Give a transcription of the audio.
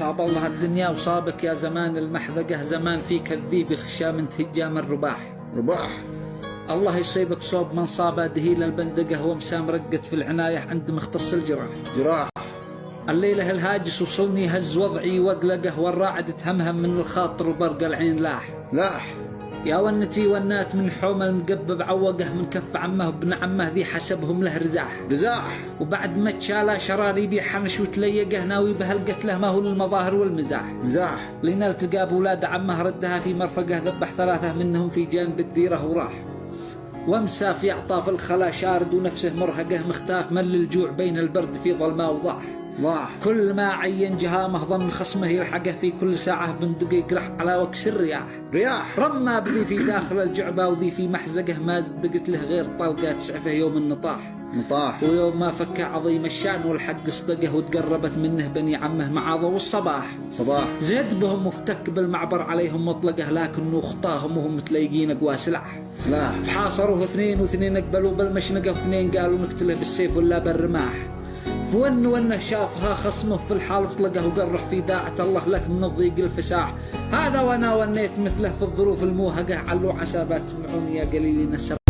صاب الله الدنيا وصابك يا زمان المحذقة، زمان فيك الذيب يخشى من تهجام الرباح. الله يصيبك صوب من صابه دهيل البندقة ومسام رقت في العناية عند مختص الجراح. الليلة الهاجس وصلني هز وضعي وقلقه، والراعد تهمهم من الخاطر وبرق العين لاح. يا ونتي ونات من حومة المقبب عوقه، من كف عمه وابن عمه ذي حسبهم له رزاح. وبعد ما تشالا شراري بي حنش وتليقه، ناوي بهالقتله ما هو للمظاهر والمزاح. لين التقى بولاد عمه ردها في مرفقه، ذبح 3 منهم في جانب الديرة وراح. وامسى في اعطاف الخلا شارد ونفسه مرهقه، مختاف من الجوع بين البرد في ظلماء وضاح. كل ما عين جهامه ظن خصمه يلحقه، في كل ساعة بندق يقرح على وكس الرياح. رمى بذي في داخل الجعبة وذي في محزقه، ما زدقت له غير طلقة تسعفه يوم النطاح. ويوم ما فك عظيم الشان والحق صدقه، وتقربت منه بني عمه معاذ والصباح. زد بهم وافتك بالمعبر عليهم مطلقه، لكنه خطاهم وهم متليقين اقوى سلاح. فحاصروه 2 و2 اقبلوا بالمشنقه، و2 قالوا نقتله بالسيف ولا بالرماح. فونه شافها خصمه في الحال اطلقه، وقرح في داعة الله لك من الضيق الفساح. هذا وانا ونيت مثله في الظروف الموهقه، علوا عسى تسمعوني يا قليلين السمع.